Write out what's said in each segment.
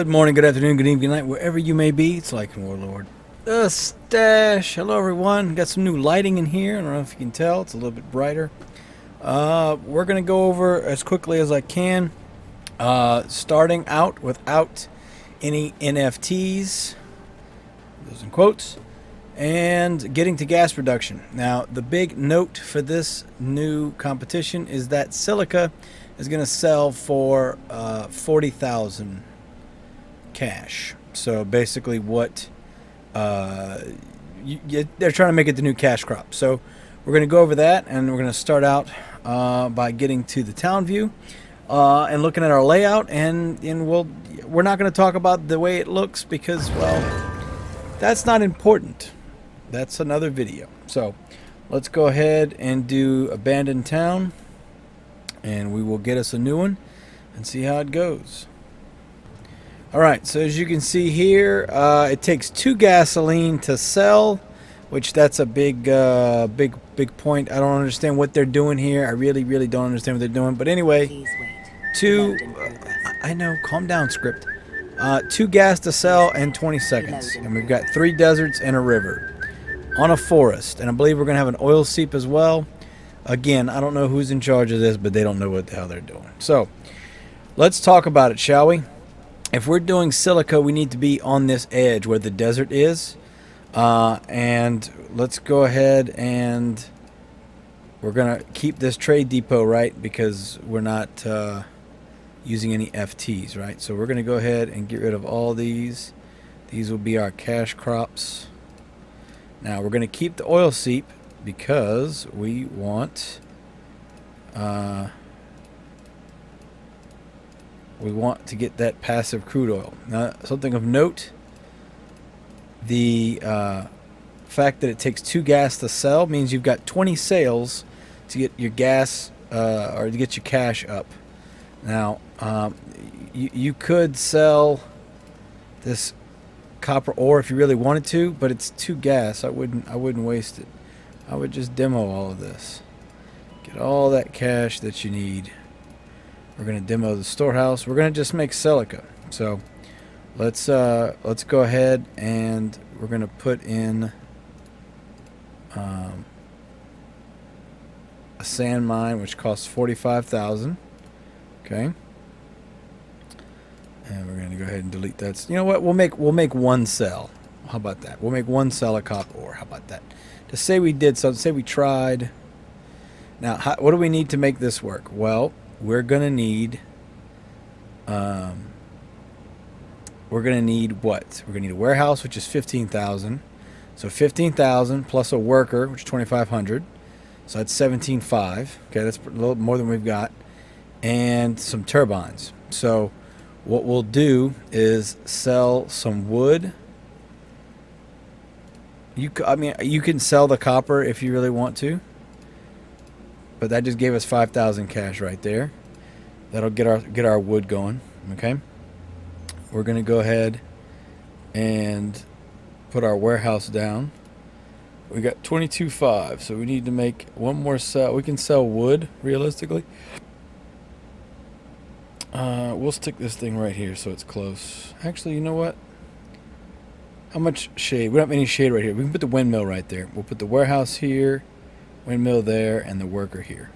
Good morning, good afternoon, good evening, good night, wherever you may be. It's like Warlord. The Stash. Hello, everyone. Got some new lighting in here. I don't know if you can tell. It's a little bit brighter. We're going to go over as quickly as I can. Starting out without any NFTs, those in quotes, and getting to gas production. Now, the big note for this new competition is that Silica is going to sell for 40,000 cash. So basically what they're trying to make it the new cash crop. So we're going to go over that, and we're going to start out by getting to the town view and looking at our layout, and we're not going to talk about the way it looks because, well, that's not important. That's another video. So let's go ahead and do abandoned town, and we will get us a new one and see how it goes. Alright, so as you can see here, it takes 2 gasoline to sell, which that's a big point. I don't understand what they're doing here. I really don't understand what they're doing. But anyway, 2, I know, calm down, script. 2 gas to sell and 20 seconds. And we've got 3 deserts and a river on a forest. And I believe we're going to have an oil seep as well. Again, I don't know who's in charge of this, but they don't know what the hell they're doing. So, let's talk about it, shall we? If we're doing Silica, we need to be on this edge where the desert is. And let's go ahead and we're going to keep this trade depot, right? Because we're not using any FTs, right? So we're going to go ahead and get rid of all these. These will be our cash crops. Now we're going to keep the oil seep because we want to get that passive crude oil. Now, something of note, the fact that it takes 2 gas to sell means you've got 20 sales to get your gas or to get your cash up. Now, you could sell this copper ore if you really wanted to, but it's 2 gas. I wouldn't waste it. I would just demo all of this. Get all that cash that you need. We're going to demo the storehouse. We're going to just make Silica. So let's go ahead and we're going to put in a sand mine, which costs 45,000. Okay. And we're going to go ahead and delete that. You know what? We'll make 1 cell. How about that? We'll make 1 cell of copper ore. How about that? To say we did something, say we tried. Now, what do we need to make this work? Well, we're gonna need what? We're gonna need a warehouse, which is 15,000. So 15,000 plus a worker, which is 2,500. So that's 17,500. Okay, that's a little more than we've got, and some turbines. So what we'll do is sell some wood. You can sell the copper if you really want to. But that just gave us 5,000 cash right there. That'll get our wood going. Okay. We're gonna go ahead and put our warehouse down. We got 22,500, so we need to make 1 more sell. We can sell wood realistically. We'll stick this thing right here so it's close. Actually, you know what? How much shade? We don't have any shade right here. We can put the windmill right there. We'll put the warehouse here, windmill there, and the worker here.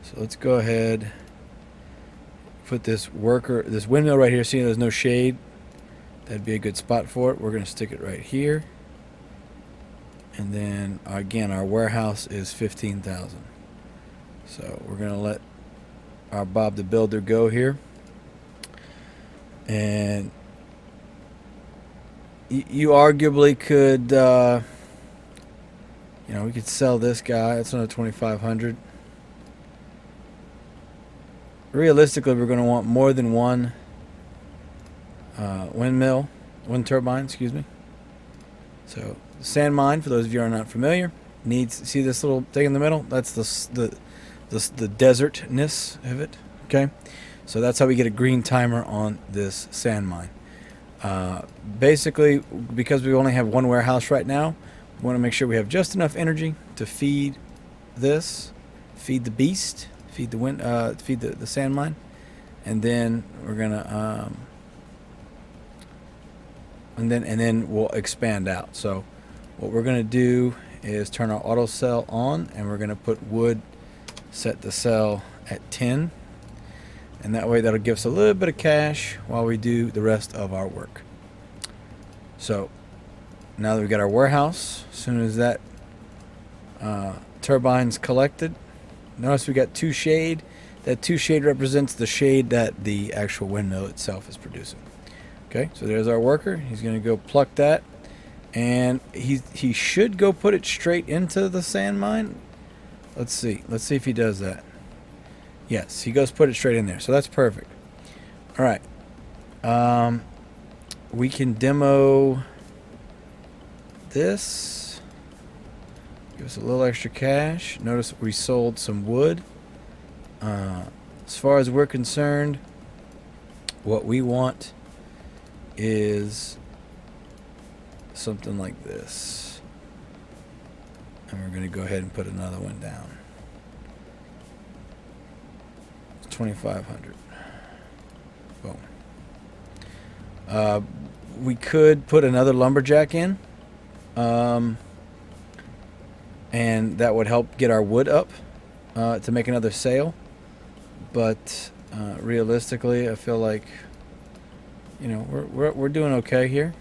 So let's go ahead, put this windmill right here. See, there's no shade. That'd be a good spot for it. We're going to stick it right here. And then again, our warehouse is 15,000. So we're going to let our Bob the Builder go here. And you arguably could we could sell this guy. It's another 2,500. Realistically, we're going to want more than 1 windmill, 1 turbine, excuse me. So, the sand mine, for those of you who are not familiar, see this little thing in the middle? That's the desertness of it. Okay, so that's how we get a green timer on this sand mine. Basically, because we only have 1 warehouse right now, we want to make sure we have just enough energy to feed this, feed the beast, feed the sand mine, and then we're gonna and then we'll expand out. So what we're going to do is turn our auto cell on, and we're going to put wood, set the cell at 10, and that way that'll give us a little bit of cash while we do the rest of our work. So now that we've got our warehouse, as soon as that turbine's collected, notice we got 2 shade. That 2 shade represents the shade that the actual windmill itself is producing. Okay, so there's our worker. He's going to go pluck that, and he should go put it straight into the sand mine. Let's see if he does that. Yes, he goes put it straight in there, so that's perfect. All right, we can demo this. Give us a little extra cash. Notice we sold some wood. As far as we're concerned, what we want is something like this. And we're going to go ahead and put another one down. It's 2,500. Boom. We could put another lumberjack in. And that would help get our wood up to make another sale. But realistically, I feel like, you know, we're doing okay here.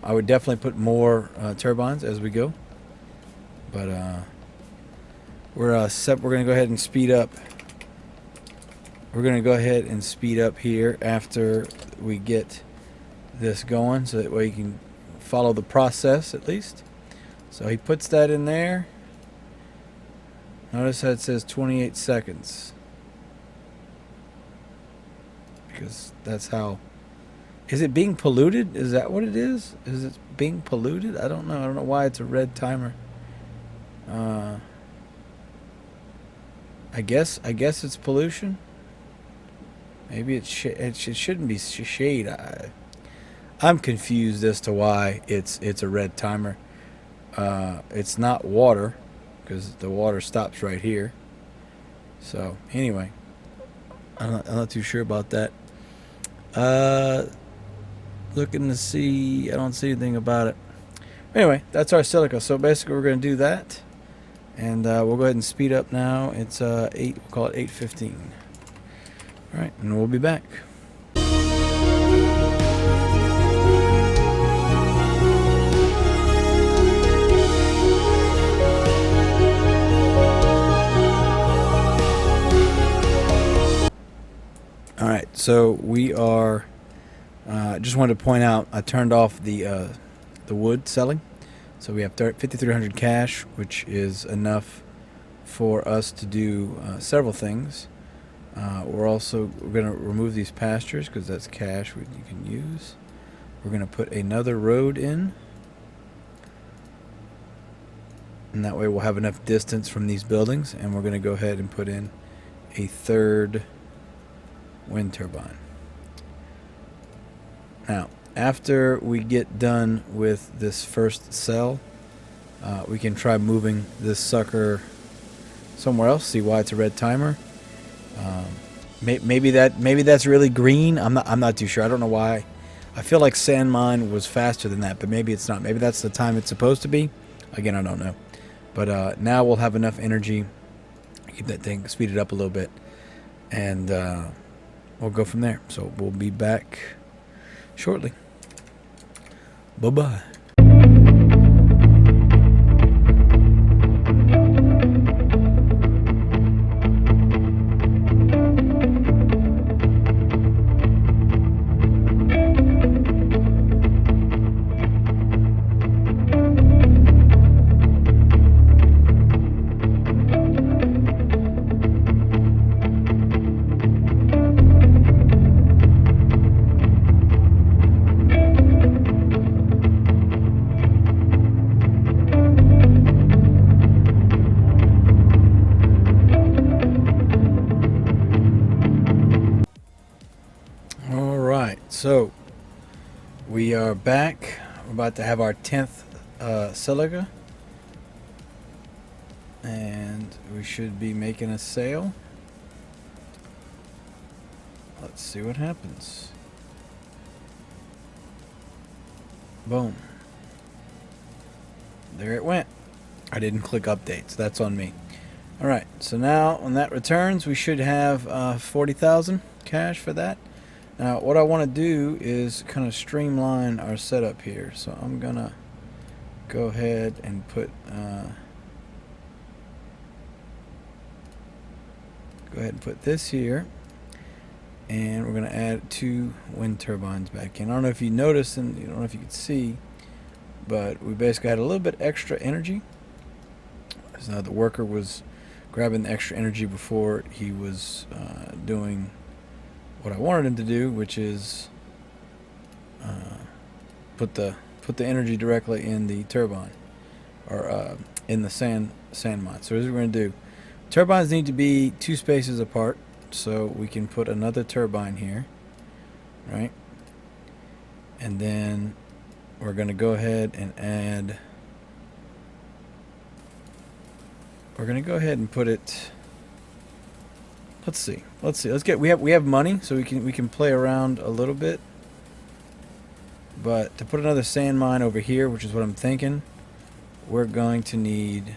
I would definitely put more turbines as we go, but we're going to go ahead and speed up. We're going to go ahead and speed up here after we get this going, so that way you can follow the process at least. So he puts that in there. Notice how it says 28 seconds. Because that's how... Is it being polluted? Is that what it is? Is it being polluted? I don't know. I don't know why it's a red timer. I guess it's pollution. Maybe it shouldn't be shade. I'm confused as to why it's a red timer. It's not water, because the water stops right here. So anyway, I'm not too sure about that. Looking to see, I don't see anything about it. Anyway, that's our silica. So basically we're going to do that, and we'll go ahead and speed up now. It's 8, we'll call it 8:15. All right, and we'll be back. All right, so we are. Just wanted to point out, I turned off the wood selling, so we have 5,300 cash, which is enough for us to do several things. We're going to remove these pastures because that's cash you can use. We're going to put another road in, and that way we'll have enough distance from these buildings. And we're going to go ahead and put in a 3rd wind turbine. Now, after we get done with this first cell, we can try moving this sucker somewhere else. See why it's a red timer. Maybe that's really green. I'm not too sure. I don't know why. I feel like sand mine was faster than that, but maybe it's not. Maybe that's the time it's supposed to be. Again, I don't know. But now we'll have enough energy. Keep that thing speeded up a little bit, and we'll go from there. So we'll be back shortly. Bye-bye. So we are back. We're about to have our 10th silica, and we should be making a sale. Let's see what happens. Boom. There it went. I didn't click updates. That's on me. Alright, so now when that returns, we should have 40,000 cash for that. Now, what I want to do is kind of streamline our setup here. So I'm going to go ahead and put... go ahead and put this here. And we're going to add 2 wind turbines back in. I don't know if you noticed, and I don't know if you could see, but we basically had a little bit extra energy. So the worker was grabbing the extra energy before he was doing what I wanted him to do, which is put the energy directly in the turbine, or in the sand mine. So here's what we're going to do. Turbines need to be 2 spaces apart, so we can put another turbine here, right? And then we're going to go ahead and add... We're going to go ahead and put it... Let's see. We have money, so we can play around a little bit. But to put another sand mine over here, which is what I'm thinking, we're going to need...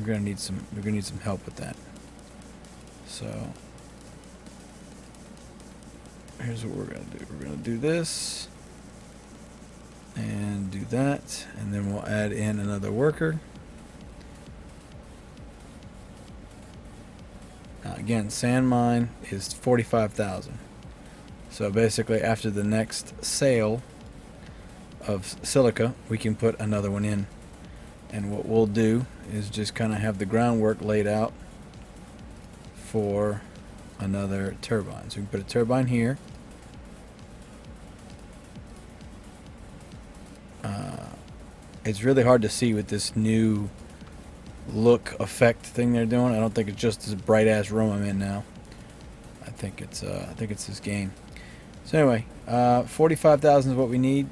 we're gonna need some help with that. So here's what we're gonna do. We're gonna do this and do that, and then we'll add in another worker. Now again, sand mine is 45,000. So basically, after the next sale of silica, we can put another one in. And what we'll do is just kind of have the groundwork laid out for another turbine. So we can put a turbine here. It's really hard to see with this new look effect thing they're doing. I don't think it's just this bright ass room I'm in now. I think it's this game. So anyway, 45,000 is what we need.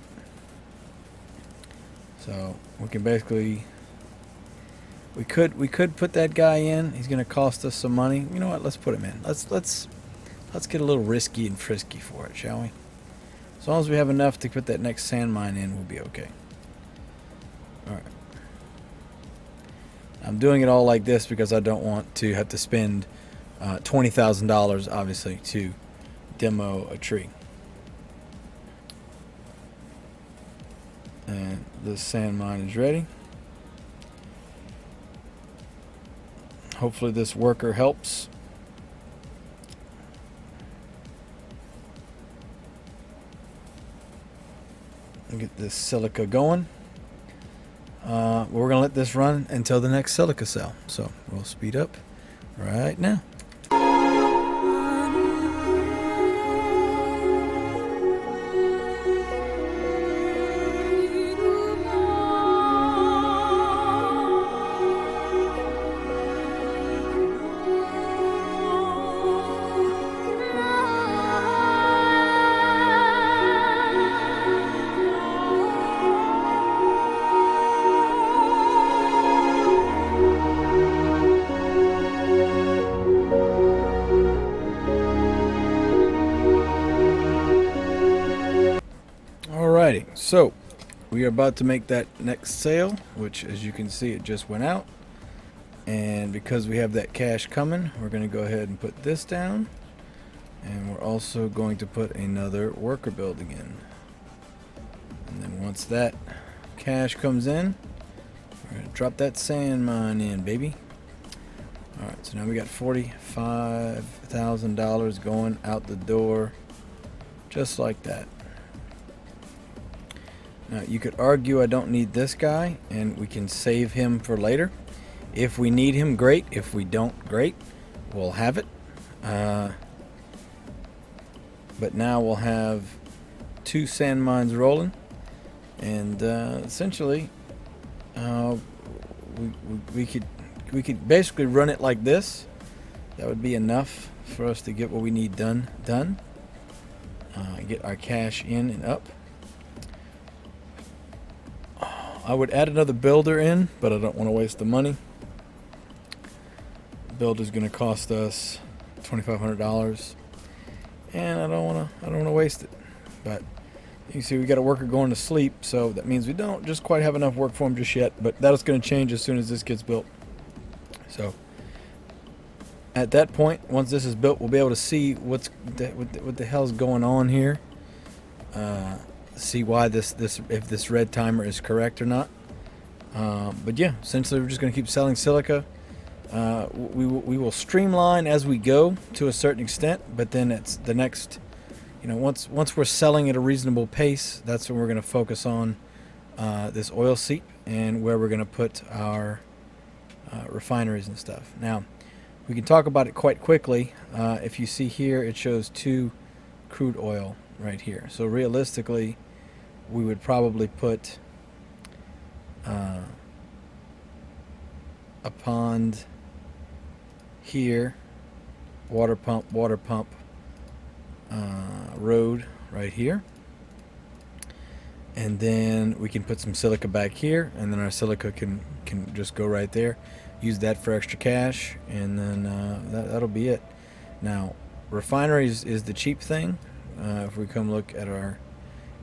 So we can basically, we could put that guy in. He's going to cost us some money. You know what? Let's put him in. Let's get a little risky and frisky for it, shall we? As long as we have enough to put that next sand mine in, we'll be okay. All right. I'm doing it all like this because I don't want to have to spend $20,000, obviously, to demo a tree. And the sand mine is ready. Hopefully this worker helps. Get this silica going. We're going to let this run until the next silica cell. So we'll speed up right now. So we are about to make that next sale, which, as you can see, it just went out. And because we have that cash coming, we're going to go ahead and put this down, and we're also going to put another worker building in. And then once that cash comes in, we're going to drop that sand mine in, baby. Alright, so now we got $45,000 going out the door, just like that. Now, you could argue I don't need this guy, and we can save him for later. If we need him, great. If we don't, great. We'll have it. But now we'll have 2 sand mines rolling, and essentially, we could basically run it like this. That would be enough for us to get what we need done. Get our cash in and up. I would add another builder in, but I don't want to waste the money. The builder's going to cost us $2,500, and I don't want to waste it. But you can see we got a worker going to sleep, so that means we don't just quite have enough work for him just yet. But that's going to change as soon as this gets built. So at that point, once this is built, we'll be able to see what the hell's going on here. See why if this red timer is correct or not. But yeah, essentially we're just going to keep selling silica. We will streamline as we go to a certain extent, but then it's the next, once we're selling at a reasonable pace, that's when we're going to focus on this oil seep and where we're going to put our refineries and stuff. Now, we can talk about it quite quickly. If you see here, it shows 2 crude oil right here. So realistically, we would probably put a pond here, water pump, road right here, and then we can put some silica back here, and then our silica can just go right there. Use that for extra cash, and then that'll be it. Now, refineries is the cheap thing. If we come look at our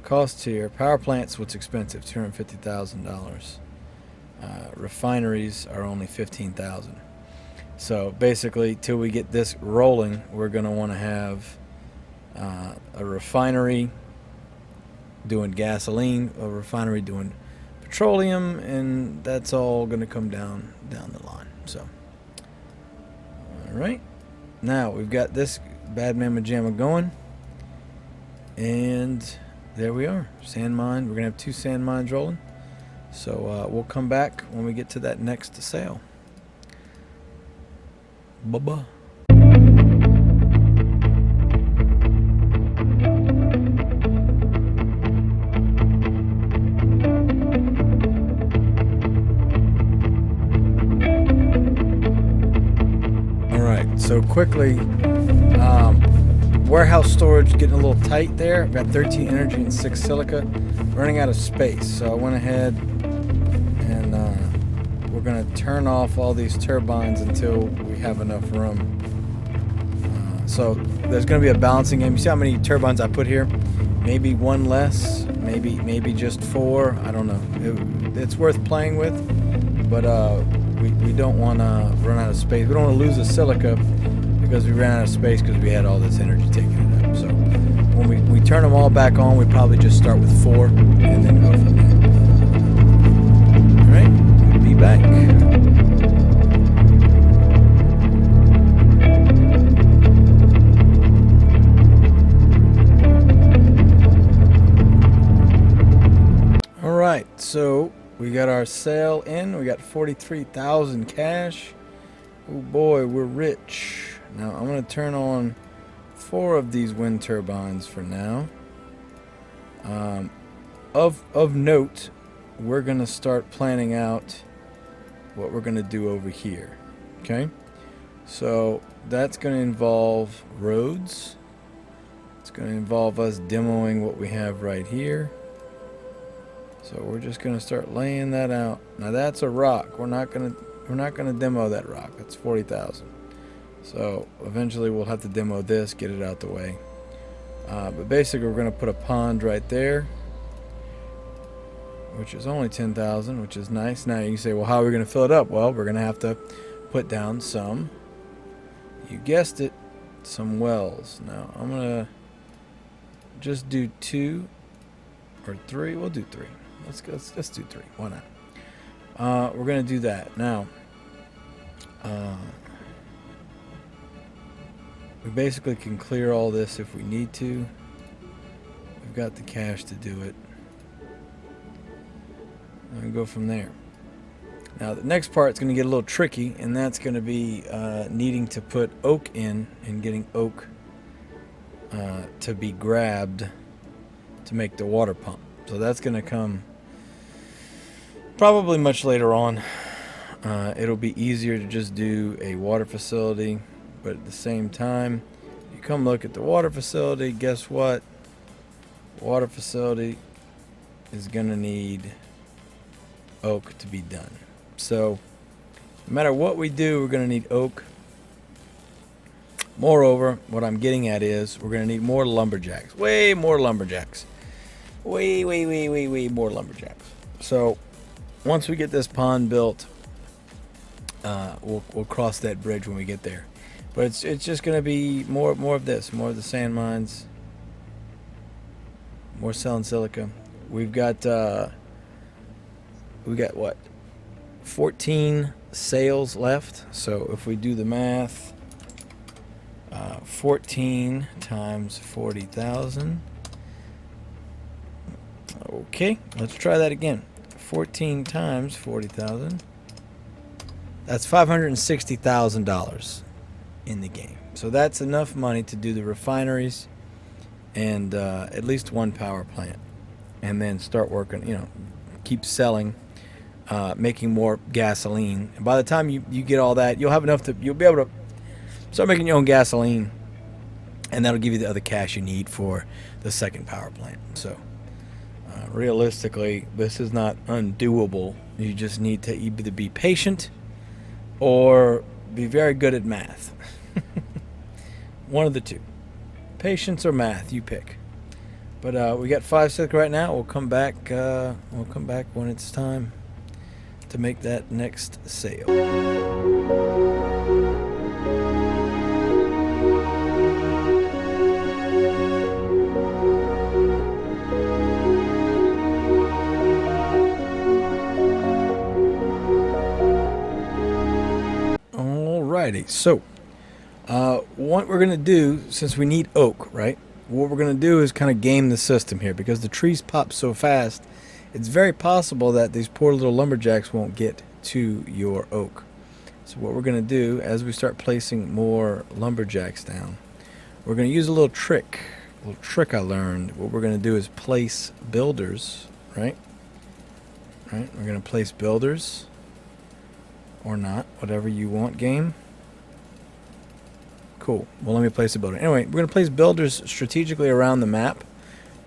costs here, power plants, what's expensive, $250,000. Refineries are only $15,000. So basically, till we get this rolling, we're going to want to have a refinery doing gasoline, a refinery doing petroleum, and that's all going to come down the line. So, all right, now we've got this bad mamma jamma going, and there we are, sand mine. We're going to have 2 sand mines rolling. So we'll come back when we get to that next sale. Bye-bye. Alright, so quickly, warehouse storage getting a little tight there. I've got 13 energy and 6 silica, running out of space. So I went ahead and we're going to turn off all these turbines until we have enough room. So there's going to be a balancing game. You see how many turbines I put here? Maybe 1 less, maybe just 4. I don't know. It's worth playing with, but we don't want to run out of space. We don't want to lose the silica because we ran out of space because we had all this energy taking it up. So when we turn them all back on, we probably just start with 4 and then go from there. All right, we'll be back. All right, so we got our sale in. We got 43,000 cash. Oh boy, we're rich. Now I'm going to turn on 4 of these wind turbines for now. Of note, we're going to start planning out what we're going to do over here. Okay? So that's going to involve roads. It's going to involve us demoing what we have right here. So we're just going to start laying that out. Now that's a rock. We're not going to demo that rock. That's 40,000. So eventually we'll have to demo this, get it out the way. But basically we're going to put a pond right there, which is only 10,000, which is nice. Now you can say, well, how are we going to fill it up? Well, we're going to have to put down some, you guessed it, some wells. Now I'm going to just do 2 or 3. We'll do 3. Let's do 3. Why not? We're going to do that. Now, we basically can clear all this if we need to. We've got the cash to do it. And go from there. Now, the next part is going to get a little tricky, and that's going to be needing to put oak in and getting oak to be grabbed to make the water pump. So that's going to come probably much later on. It'll be easier to just do a water facility, but at the same time, you come look at the water facility, guess what? Water facility is going to need oak to be done. So no matter what we do, we're going to need oak. Moreover, what I'm getting at is we're going to need more lumberjacks. Way more lumberjacks. Way more lumberjacks. So once we get this pond built, we'll cross that bridge when we get there. But it's just going to be more of this, more of the sand mines, more selling silica. We've got what, 14 sales left. So if we do the math, 14 times 40,000. Okay, let's try that again. 14 times 40,000. That's $560,000 in the game. So that's enough money to do the refineries and at least one power plant, and then start working. Keep selling, making more gasoline. And by the time you get all that, you'll have enough you'll be able to start making your own gasoline, and that'll give you the other cash you need for the second power plant. So realistically, this is not undoable. You just need to either be patient or be very good at math. One of the two. Patience or math, you pick. But we got 5 silica right now. We'll come back. We'll come back when it's time to make that next sale. Alrighty, so what we're gonna do, since we need oak, right? What we're gonna do is kind of game the system here, because the trees pop so fast. It's very possible that these poor little lumberjacks won't get to your oak. So what we're gonna do, as we start placing more lumberjacks down, we're gonna use a little trick. A little trick I learned. What we're gonna do is place builders, right? Right. We're gonna place builders, or not, whatever you want, game. Cool. Well, let me place a builder. Anyway, we're going to place builders strategically around the map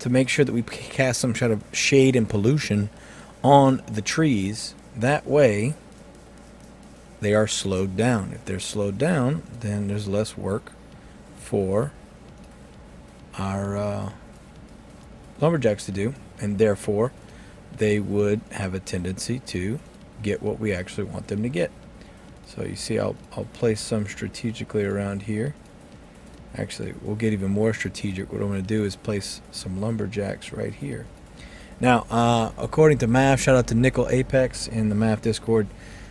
to make sure that we cast some kind of shade and pollution on the trees. That way, they are slowed down. If they're slowed down, then there's less work for our lumberjacks to do, and therefore, they would have a tendency to get what we actually want them to get. So you see, I'll place some strategically around here. Actually, we'll get even more strategic. What I'm going to do is place some lumberjacks right here. Now, according to Math, shout out to Nickel Apex in the Math Discord,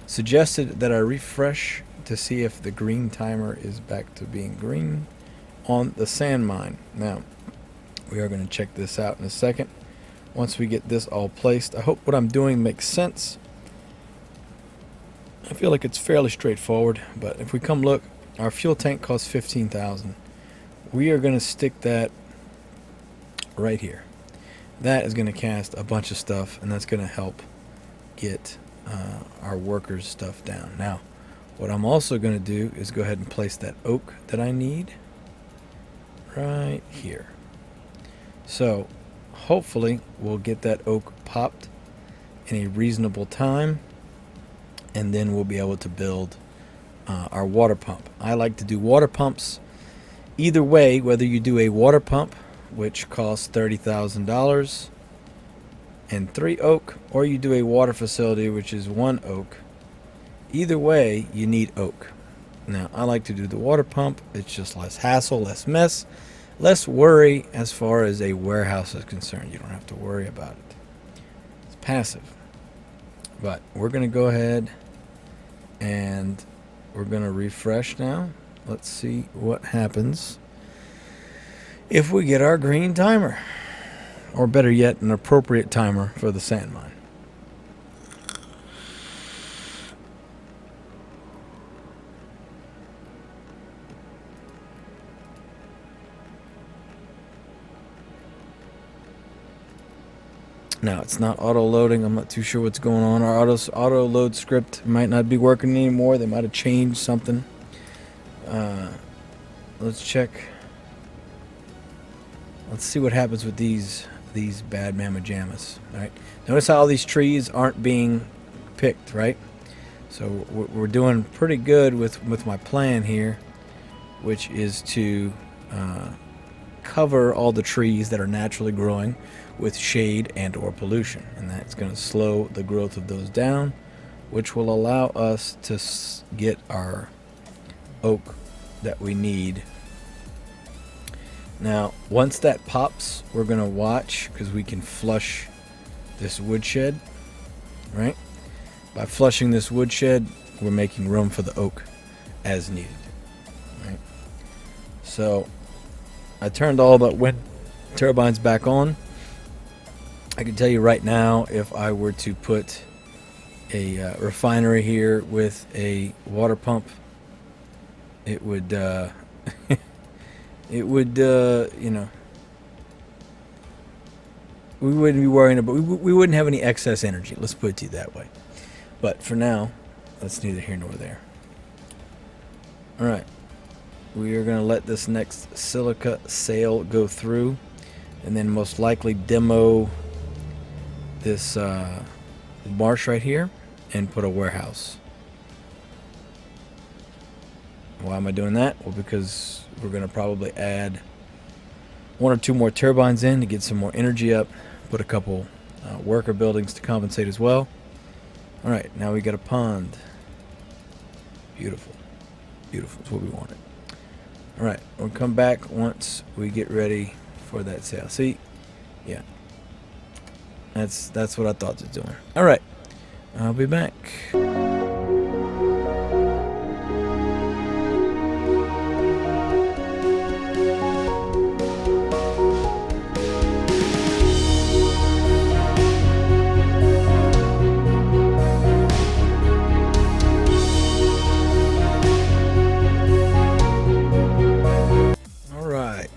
suggested that I refresh to see if the green timer is back to being green on the sand mine. Now, we are going to check this out in a second. Once we get this all placed, I hope what I'm doing makes sense. I feel like it's fairly straightforward, but if we come look, our fuel tank costs $15,000. We are going to stick that right here. That is going to cast a bunch of stuff, and that's going to help get our workers' stuff down. Now, what I'm also going to do is go ahead and place that oak that I need right here. So, hopefully, we'll get that oak popped in a reasonable time, and then we'll be able to build our water pump. I like to do water pumps either way, whether you do a water pump, which costs $30,000 and 3 oak, or you do a water facility, which is 1 oak. Either way, you need oak. Now, I like to do the water pump. It's just less hassle, less mess, less worry as far as a warehouse is concerned. You don't have to worry about it. It's passive. But we're going to go ahead and we're going to refresh now. Let's see what happens if we get our green timer. Or better yet, an appropriate timer for the sand mine. Now, it's not auto-loading. I'm not too sure what's going on. Our auto-load script might not be working anymore. They might have changed something. Let's check. Let's see what happens with these bad mamma jammas. All right. Notice how all these trees aren't being picked, right? So we're doing pretty good with my plan here. which is to cover all the trees that are naturally growing with shade and or pollution, and that's going to slow the growth of those down, which will allow us to get our oak that we need. Now once that pops, we're going to watch, because we can flush this woodshed, right? By flushing this woodshed, we're making room for the oak as needed, right? So I turned all the wind turbines back on. I can tell you right now, if I were to put a refinery here with a water pump, it would it would you know, we wouldn't be worrying about, we wouldn't have any excess energy, let's put it to you that way. But for now, that's neither here nor there. All right, we are going to let this next silica sail go through, and then most likely demo this marsh right here and put a warehouse. Why am I doing that? Well, because we're going to probably add 1 or 2 more turbines in to get some more energy up, put a couple worker buildings to compensate as well. All right, now we got a pond. Beautiful. Beautiful is what we wanted. All right, we'll come back once we get ready for that sail. See? Yeah. That's what I thought it was doing. All right, I'll be back.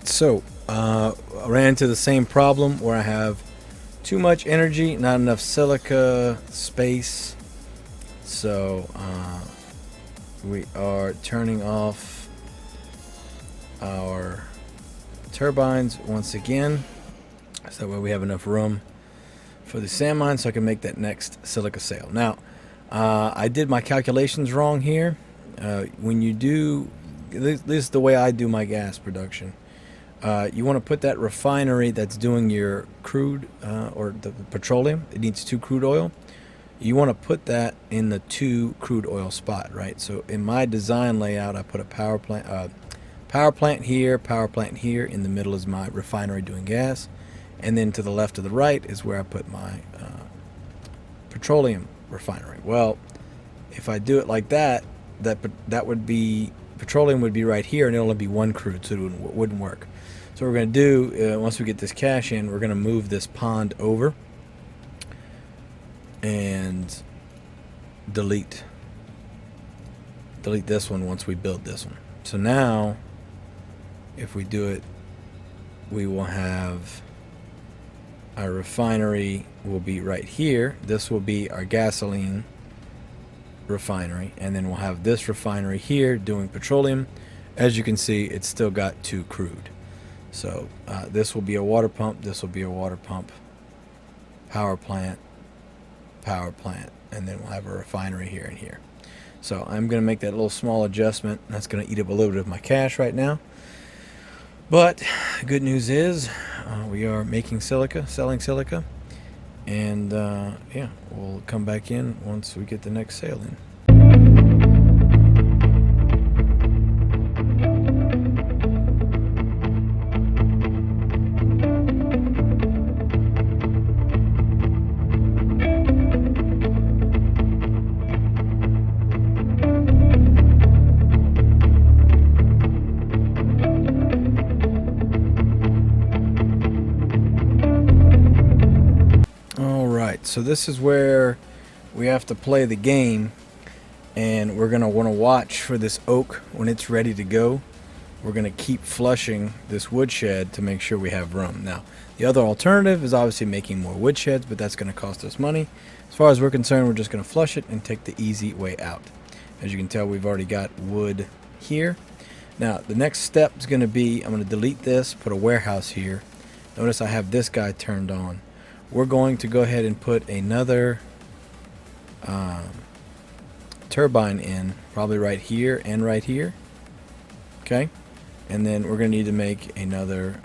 So, I ran into the same problem where I have too much energy, not enough silica space. So, we are turning off our turbines once again. So that way we have enough room for the sand mine so I can make that next silica sail. Now, I did my calculations wrong here. When you do, this is the way I do my gas production. You want to put that refinery that's doing your crude or the petroleum, it needs 2 crude oil. You want to put that in the 2 crude oil spot, right? So in my design layout, I put a power plant here, power plant here. In the middle is my refinery doing gas, and then to the left of the right is where I put my petroleum refinery. Well, if I do it like that, that would be, petroleum would be right here, and it'll only be 1 crude, so it wouldn't work. So what we're going to do, once we get this cache in, we're going to move this pond over and delete this one once we build this one. So now, if we do it, we will have our refinery will be right here. This will be our gasoline refinery, and then we'll have this refinery here doing petroleum. As you can see, it's still got 2 crude. So this will be a water pump, this will be a water pump, power plant, and then we'll have a refinery here and here. So I'm going to make that little small adjustment. That's going to eat up a little bit of my cash right now. But good news is we are making silica, selling silica, and yeah, we'll come back in once we get the next sale in. So this is where we have to play the game, and we're going to want to watch for this oak when it's ready to go. We're going to keep flushing this woodshed to make sure we have room. Now, the other alternative is obviously making more woodsheds, but that's going to cost us money. As far as we're concerned, we're just going to flush it and take the easy way out. As you can tell, we've already got wood here. Now, the next step is going to be, I'm going to delete this, put a warehouse here. Notice I have this guy turned on. We're going to go ahead and put another turbine in, probably right here and right here. Okay, and then we're going to need to make another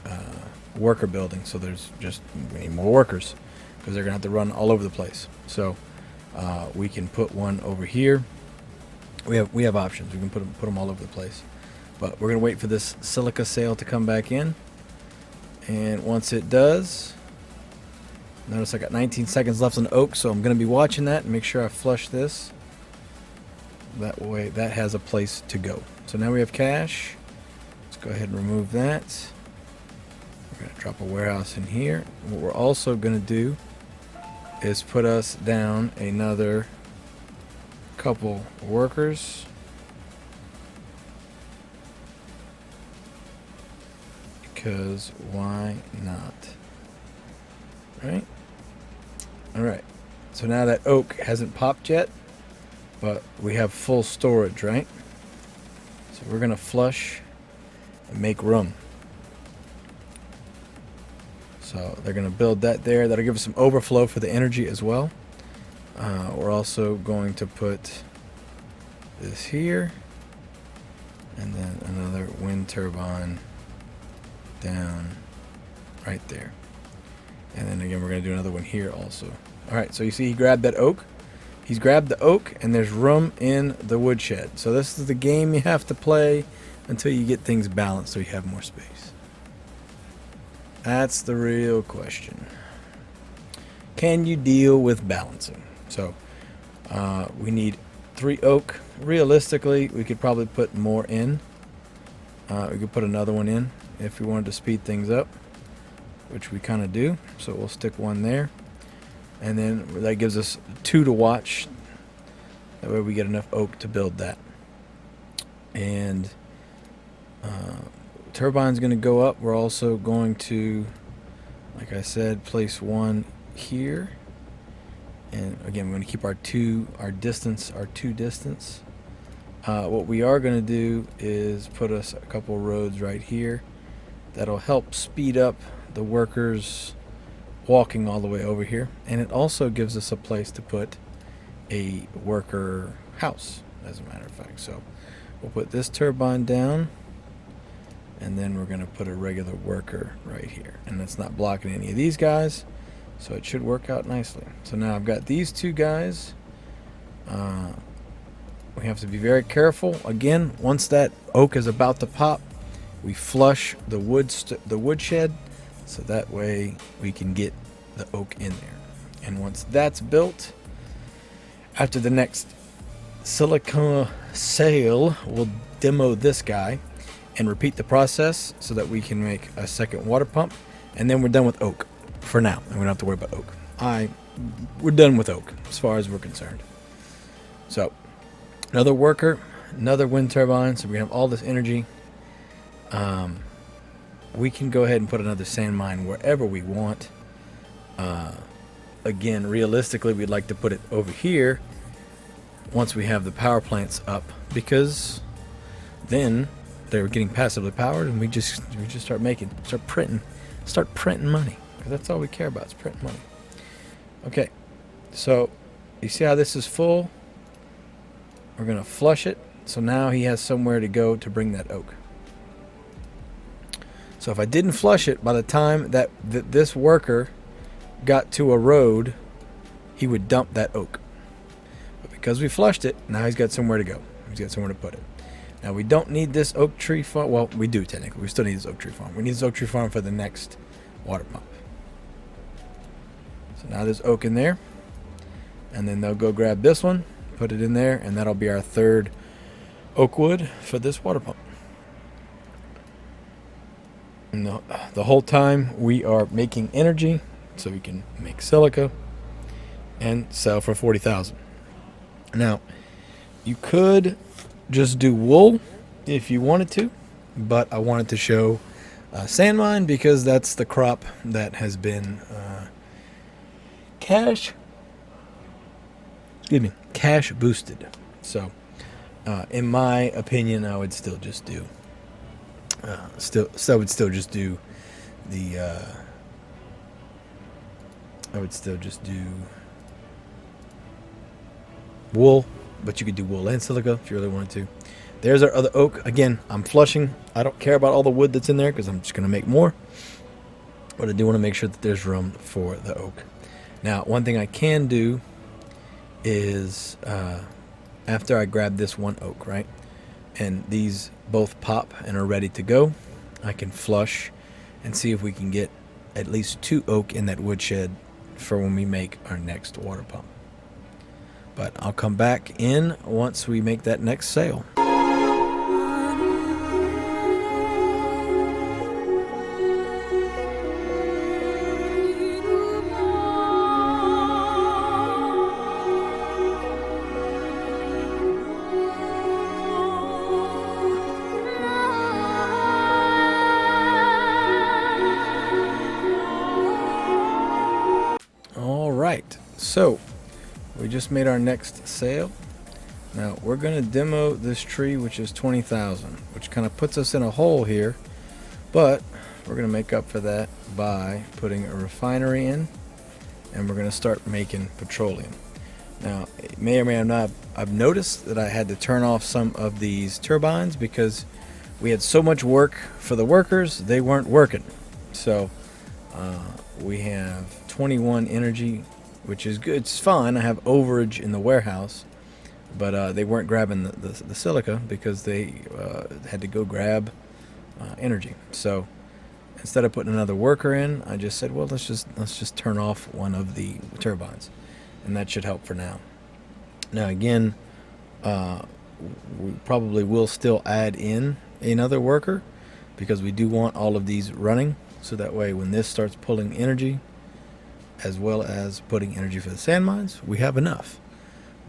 worker building. So we need more workers because they're going to have to run all over the place. So we can put one over here. We have options. We can put them all over the place. But we're going to wait for this silica sale to come back in. And once it does, notice I got 19 seconds left on the oak, so I'm going to be watching that and make sure I flush this. That way that has a place to go. So now we have cash. Let's go ahead and remove that. We're going to drop a warehouse in here. What we're also going to do is put us down another couple workers. Because why not? Right? Alright. So now that oak hasn't popped yet, but we have full storage, right? So we're going to flush and make room. So they're going to build that there. That'll give us some overflow for the energy as well. We're also going to put this here. And then another wind turbine down right there. And then again, we're going to do another one here also. Alright, so you see he grabbed that oak. He's grabbed the oak, and there's room in the woodshed. So this is the game you have to play until you get things balanced so you have more space. That's the real question. Can you deal with balancing? So we need 3 oak. Realistically, we could probably put more in. We could put another one in if we wanted to speed things up, which we kind of do. So we'll stick one there. And then that gives us 2 to watch. That way we get enough oak to build that. And turbine's going to go up. We're also going to, like I said, place one here. And again, we're going to keep our 2 distance. What we are going to do is put us a couple roads right here. That'll help speed up the workers walking all the way over here, and it also gives us a place to put a worker house, as a matter of fact. So we'll put this turbine down, and then we're going to put a regular worker right here, and that's not blocking any of these guys, so it should work out nicely. So now I've got these 2 guys. We have to be very careful. Again, once that oak is about to pop, we flush the woodshed, so that way we can get the oak in there. And once that's built, after the next Silica sale, we'll demo this guy and repeat the process so that we can make a second water pump, and then we're done with oak for now, and we don't have to worry about oak. We're done with oak as far as we're concerned. So another worker, another wind turbine, so we have all this energy. We can go ahead and put another sand mine wherever we want. Again, realistically, we'd like to put it over here once we have the power plants up, because then they're getting passively powered, and we just start printing money, because that's all we care about, is printing money. Okay, so you see how this is full? We're going to flush it, so now he has somewhere to go to bring that oak. So if I didn't flush it, by the time that this worker got to a road, he would dump that oak. But because we flushed it, now he's got somewhere to go. He's got somewhere to put it. Now we don't need this oak tree farm. Well, we do technically. We still need this oak tree farm. We need this oak tree farm for the next water pump. So now there's oak in there. And then they'll go grab this one, put it in there, and that'll be our 3rd oak wood for this water pump. And the whole time we are making energy so we can make silica and sell for 40,000. Now, you could just do wool if you wanted to, but I wanted to show sand mine because that's the crop that has been cash boosted. So in my opinion, I would still just do wool, but you could do wool and silica if you really wanted to. there's our other oak. Again, I'm flushing. I don't care about all the wood that's in there because I'm just going to make more. But I do want to make sure that there's room for the oak. Now, one thing I can do is after I grab this one oak, right, and these both pop and are ready to go, I can flush and see if we can get at least 2 oak in that woodshed for when we make our next water pump. But I'll come back in once we make that next sale. Alright, so we just made our next sale. Now we're going to demo this tree, which is 20,000, which kind of puts us in a hole here, but we're going to make up for that by putting a refinery in, and we're going to start making petroleum. Now, it may or may not, I've noticed that I had to turn off some of these turbines because we had so much work for the workers, they weren't working. So we have 21 energy, which is good. It's fine. I have overage in the warehouse, but they weren't grabbing the silica because they had to go grab energy. So instead of putting another worker in, I just said, well, let's just turn off one of the turbines, and that should help for now. Now again, we probably will still add in another worker because we do want all of these running, so that way when this starts pulling energy as well as putting energy for the sand mines, we have enough.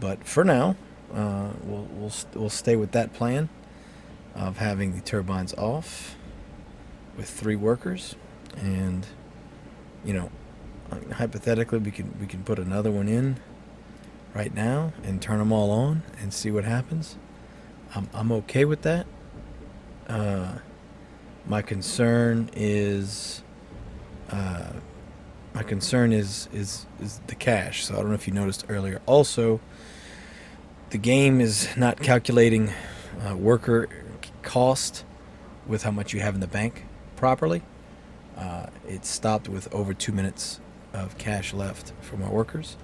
But for now, we'll stay with that plan of having the turbines off with 3 workers, and you know, hypothetically we can put another one in right now and turn them all on and see what happens. I'm okay with that. My concern is the cash. So I don't know if you noticed earlier. Also, the game is not calculating worker cost with how much you have in the bank properly. It stopped with over 2 minutes of cash left for my workers,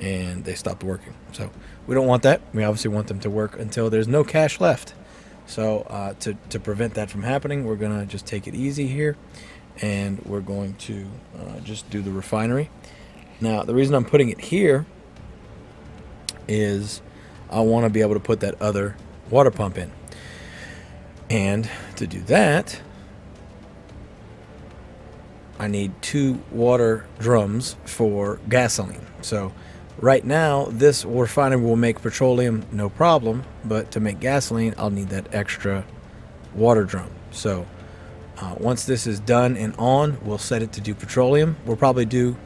and they stopped working. So we don't want that. We obviously want them to work until there's no cash left. So to prevent that from happening, we're going to just take it easy here, and we're going to just do the refinery. Now, the reason I'm putting it here is I want to be able to put that other water pump in. And to do that, I need 2 water drums for gasoline. So right now, this refinery will make petroleum, no problem, but to make gasoline, I'll need that extra water drum. So once this is done and on, we'll set it to do petroleum. We'll probably do,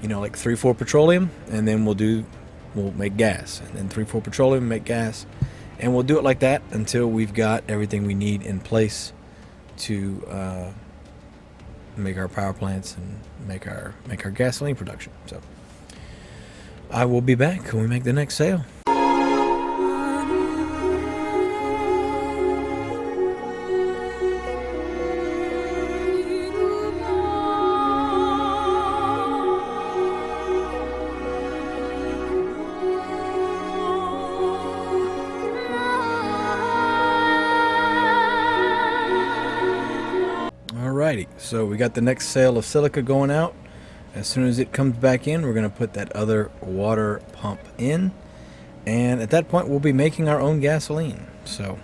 like 3-4 petroleum, and then we'll make gas, and then 3-4 petroleum, make gas, and we'll do it like that until we've got everything we need in place to make our power plants and make our gasoline production. So I will be back when we make the next sale. Alrighty, so we got the next sale of silica going out. As soon as it comes back in, we're going to put that other water pump in, and at that point we'll be making our own gasoline. So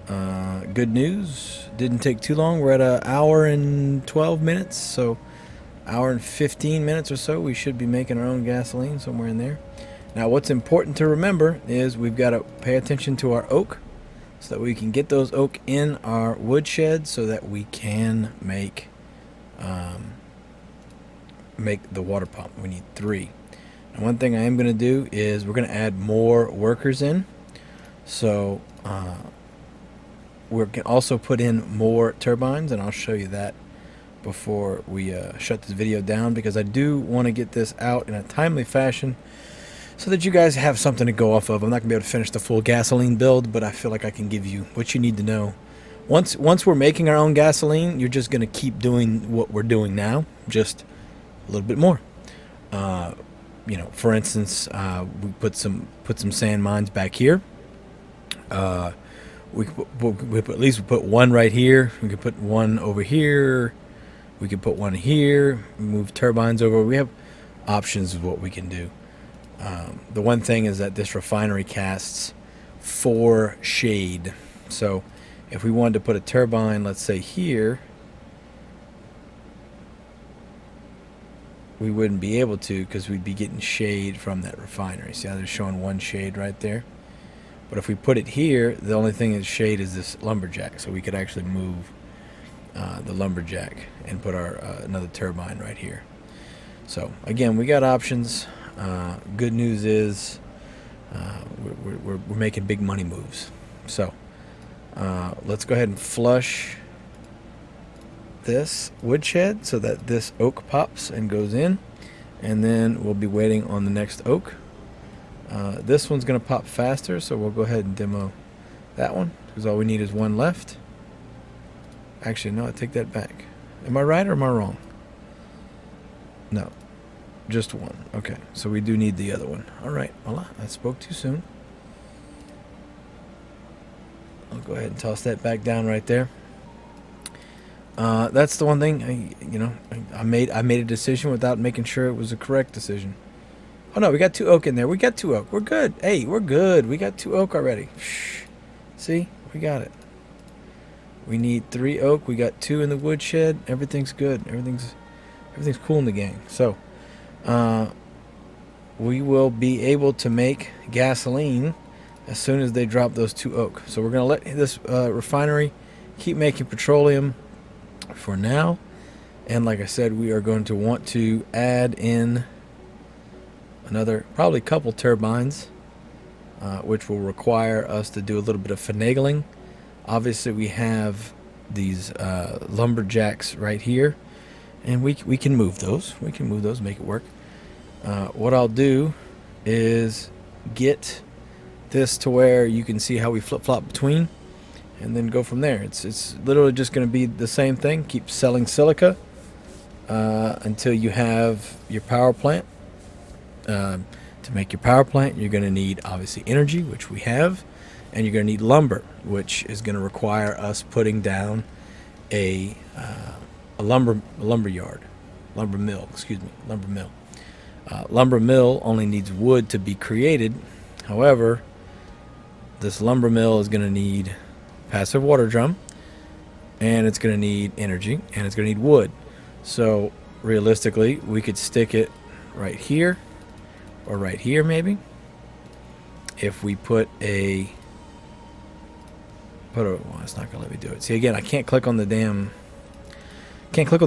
good news, didn't take too long. We're at an hour and 12 minutes, so hour and 15 minutes or so we should be making our own gasoline, somewhere in there. Now what's important to remember is we've got to pay attention to our oak, so that we can get those oak in our woodshed so that we can make the water pump. We need 3. And one thing I am going to do is we're going to add more workers in. So we can also put in more turbines, and I'll show you that before we shut this video down, because I do want to get this out in a timely fashion so that you guys have something to go off of. I'm not gonna be able to finish the full gasoline build, but I feel like I can give you what you need to know. Once we're making our own gasoline, you're just gonna keep doing what we're doing now, just a little bit more. You know, for instance, we put some sand mines back here. We at least put one right here. We could put one over here. We could put one here. Move turbines over. We have options of what we can do. The one thing is that this refinery casts for shade. So if we wanted to put a turbine, let's say here, we wouldn't be able to because we'd be getting shade from that refinery. See how they're showing one shade right there? But if we put it here, the only thing that's shade is this lumberjack. So we could actually move the lumberjack and put our another turbine right here. So again, we got options. Good news is we're making big money moves. So let's go ahead and flush this woodshed so that this oak pops and goes in, and then we'll be waiting on the next oak. This one's going to pop faster, so we'll go ahead and demo that one because all we need is one left. Actually, no, I take that back. Am I right or am I wrong? No, just one. Okay, so we do need the other one. All right, well, I spoke too soon. I'll go ahead and toss that back down right there. That's the one thing, I made a decision without making sure it was a correct decision. Oh no, we got 2 oak in there. We got 2 oak. We're good. Hey, we're good. We got 2 oak already. Shh. See, we got it. We need 3 oak. We got 2 in the woodshed. Everything's good. Everything's cool in the gang. So, we will be able to make gasoline as soon as they drop those 2 oak. So we're gonna let this refinery keep making petroleum for now, and like I said, we are going to want to add in another probably couple turbines, which will require us to do a little bit of finagling. Obviously we have these lumberjacks right here, and we can move those. We can move those, make it work. What I'll do is get this to where you can see how we flip-flop between, and then go from there. It's literally just going to be the same thing. Keep selling silica until you have your power plant. To make your power plant, you're going to need obviously energy, which we have, and you're going to need lumber, which is going to require us putting down a lumber mill. Lumber mill only needs wood to be created. However, this lumber mill is going to need passive water drum, and it's going to need energy, and it's going to need wood. So realistically, we could stick it right here or right here maybe. If we well, it's not going to let me do it. See, again, I can't click on the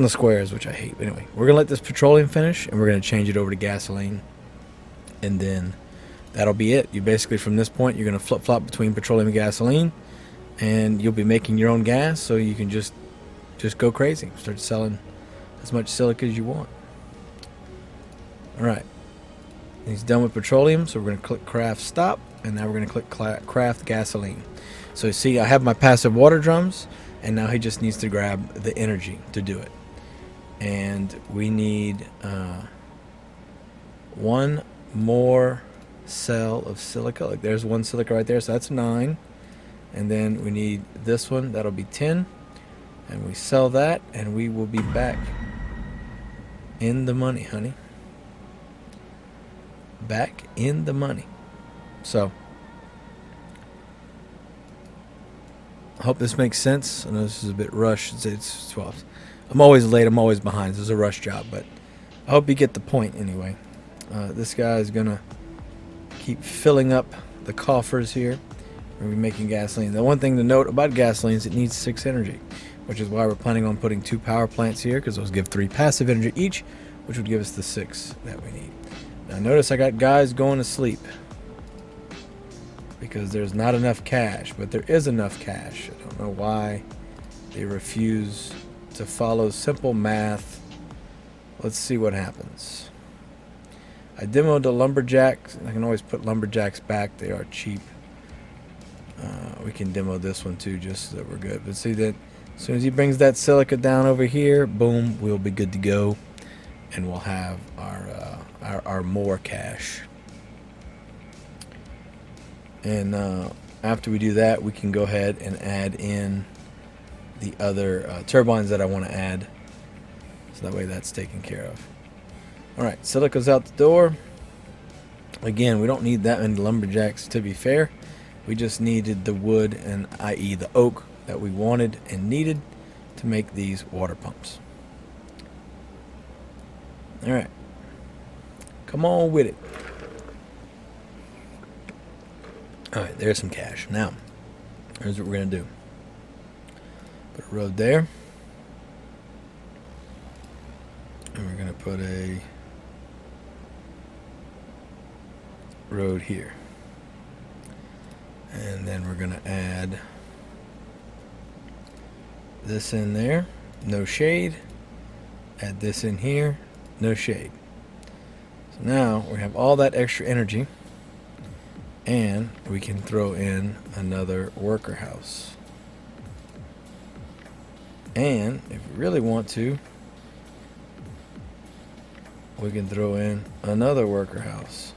squares, which I hate. But anyway, we're going to let this petroleum finish, and we're going to change it over to gasoline, and then that'll be it. You basically, from this point, you're going to flip-flop between petroleum and gasoline, and you'll be making your own gas, so you can just go crazy. Start selling as much silica as you want. All right. He's done with petroleum, so we're going to click craft stop, and now we're going to click craft gasoline. So you see, I have my passive water drums, and now he just needs to grab the energy to do it. And we need one more cell of silica. Like, there's one silica right there, so that's 9. And then we need this one, that'll be 10. And we sell that, and we will be back in the money, honey. Back in the money. So, I hope this makes sense. I know this is a bit rushed. It's 12. I'm always late. I'm always behind. This is a rush job, but I hope you get the point anyway. This guy is going to keep filling up the coffers here. We're going to be making gasoline. The one thing to note about gasoline is it needs 6 energy, which is why we're planning on putting 2 power plants here, because those give 3 passive energy each, which would give us the 6 that we need. Now notice I got guys going to sleep because there's not enough cash, but there is enough cash. I don't know why they refuse to follow simple math. Let's see what happens. I demoed the lumberjacks. I can always put lumberjacks back. They are cheap. We can demo this one too, just so that we're good. But see that as soon as he brings that silica down over here, boom, we'll be good to go, and we'll have our more cash. And after we do that, we can go ahead and add in the other turbines that I want to add, so that way that's taken care of. Alright, silica's out the door. Again, we don't need that many lumberjacks, to be fair. We just needed the wood, and i.e. the oak that we wanted and needed to make these water pumps. Alright, come on with it. Alright, there's some cash. Now, here's what we're going to do. Put a road there. And we're going to put a road here. And then we're going to add this in there. No shade. Add this in here. No shade. So now we have all that extra energy. And we can throw in another worker house. And if we really want to, we can throw in another worker house.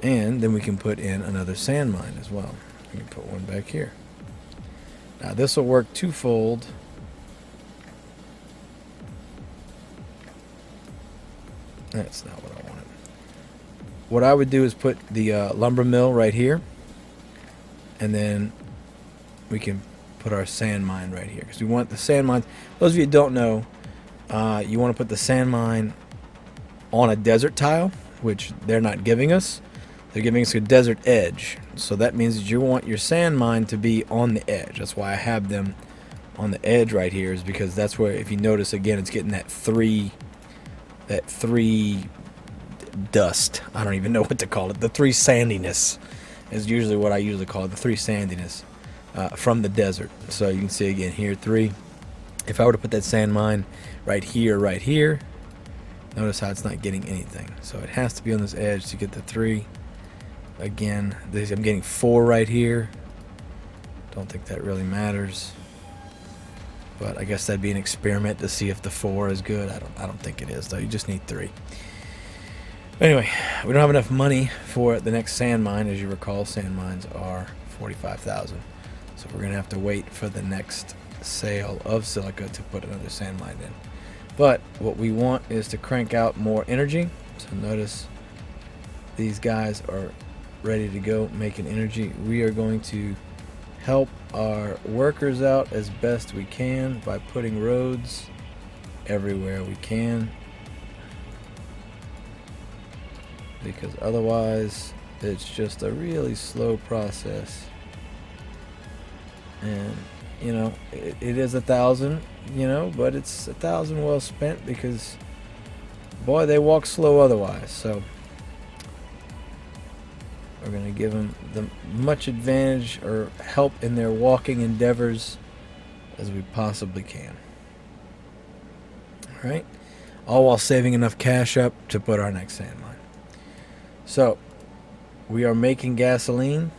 And then we can put in another sand mine as well. We can put one back here. Now this will work twofold. That's not what I wanted. What I would do is put the lumber mill right here. And then we can put our sand mine right here. Because we want the sand mine. Those of you who don't know, you want to put the sand mine on a desert tile, which they're not giving us. They're giving us a desert edge. So that means that you want your sand mine to be on the edge. That's why I have them on the edge right here, is because that's where, if you notice again, it's getting that three dust. I don't even know what to call it. The three sandiness is usually what I usually call it. The three sandiness from the desert. So you can see again here, 3. If I were to put that sand mine right here, notice how it's not getting anything. So it has to be on this edge to get the 3. Again, I'm getting 4 right here. Don't think that really matters. But I guess that'd be an experiment to see if the 4 is good. I don't think it is though. You just need 3. Anyway, we don't have enough money for the next sand mine. As you recall, sand mines are 45,000. So we're gonna have to wait for the next sale of silica to put another sand mine in. But what we want is to crank out more energy. So notice these guys are ready to go making energy. We are going to help our workers out as best we can by putting roads everywhere we can, because otherwise it's just a really slow process. And you know, it is 1,000, you know, but it's 1,000 well spent, because boy, they walk slow otherwise. So we're going to give them the much advantage or help in their walking endeavors as we possibly can. Alright, all while saving enough cash up to put our next sand mine. So we are making gasoline.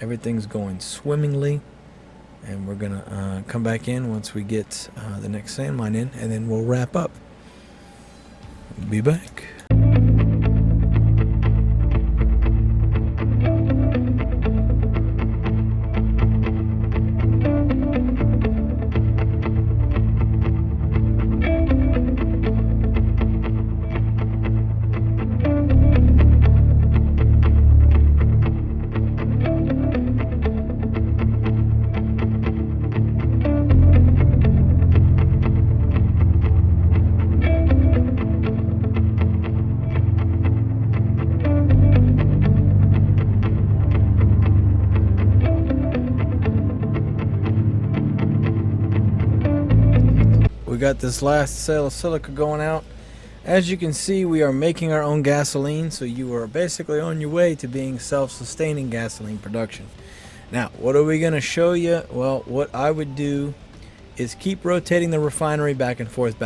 Everything's going swimmingly, and we're gonna come back in once we get the next sand mine in, and then we'll wrap up. Be back. Got this last sale of silica going out. As you can see, we are making our own gasoline, so you are basically on your way to being self-sustaining gasoline production. Now, what are we going to show you? Well, what I would do is keep rotating the refinery back and forth,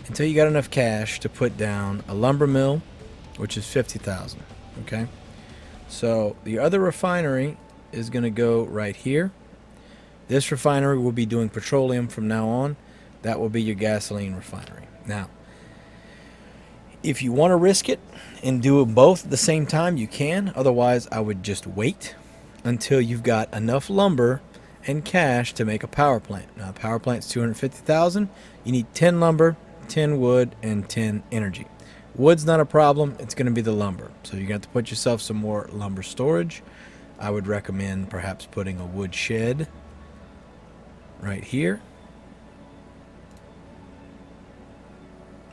until you got enough cash to put down a lumber mill, which is $50,000. Okay, so the other refinery is going to go right here. This refinery will be doing petroleum from now on. That will be your gasoline refinery. Now, if you want to risk it and do both at the same time, you can. Otherwise, I would just wait until you've got enough lumber and cash to make a power plant. Now, a power plant's $250,000. You need 10 lumber, 10 wood, and 10 energy. Wood's not a problem. It's going to be the lumber. So you're going to have to put yourself some more lumber storage. I would recommend perhaps putting a wood shed right here.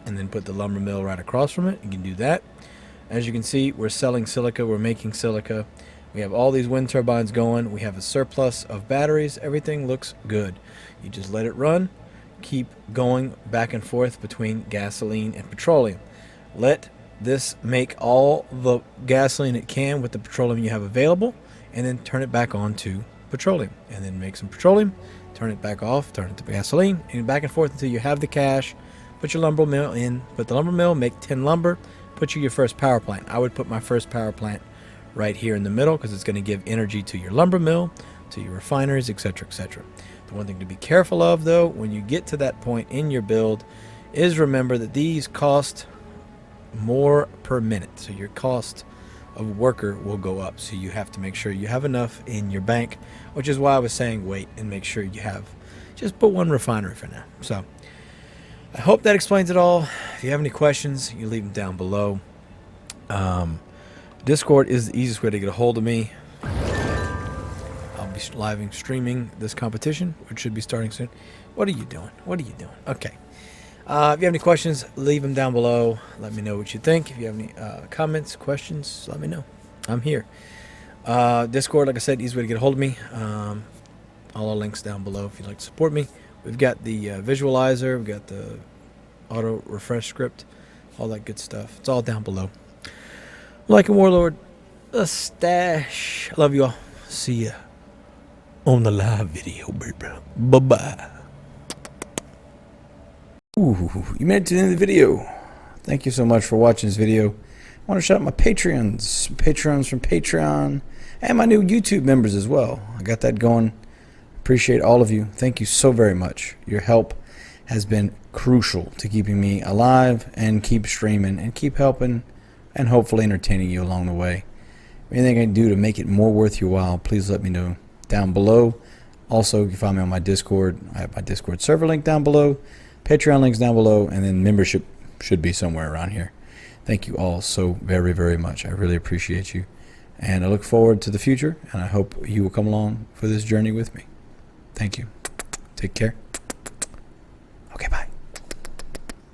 And then put the lumber mill right across from it. You can do that. As you can see, we're selling silica. We're making silica. We have all these wind turbines going. We have a surplus of batteries. Everything looks good. You just let it run. Keep going back and forth between gasoline and petroleum. Let this make all the gasoline it can with the petroleum you have available, and then turn it back on to petroleum. And then make some petroleum, turn it back off, turn it to gasoline, and back and forth until you have the cash. Put your lumber mill in, put the lumber mill, make 10 lumber, put your first power plant. I would put my first power plant right here in the middle because it's going to give energy to your lumber mill, to your refineries, etc., etc. The one thing to be careful of, though, when you get to that point in your build, is remember that these cost more per minute. So your cost of worker will go up. So you have to make sure you have enough in your bank, which is why I was saying wait and make sure you have just put one refinery for now. So I hope that explains it all. If you have any questions, you leave them down below. Discord is the easiest way to get a hold of me. I'll be live streaming this competition, which should be starting soon. What are you doing? What are you doing? Okay. If you have any questions, leave them down below. Let me know what you think. If you have any comments, questions, let me know. I'm here. Discord, like I said, easy way to get a hold of me. All our links down below if you'd like to support me. We've got the visualizer. We've got the auto refresh script. All that good stuff. It's all down below. Like a Warlord, a stash. I love you all. See ya on the live video, baby. Bye-bye. Ooh, you made it to the end of the video. Thank you so much for watching this video. I want to shout out my Patreons from Patreon, and my new YouTube members as well. I got that going. Appreciate all of you. Thank you so very much. Your help has been crucial to keeping me alive and keep streaming and keep helping and hopefully entertaining you along the way. Anything I can do to make it more worth your while, please let me know down below. Also, you can find me on my Discord. I have my Discord server link down below. Patreon links down below, and then membership should be somewhere around here. Thank you all so very, very much. I really appreciate you, and I look forward to the future, and I hope you will come along for this journey with me. Thank you. Take care.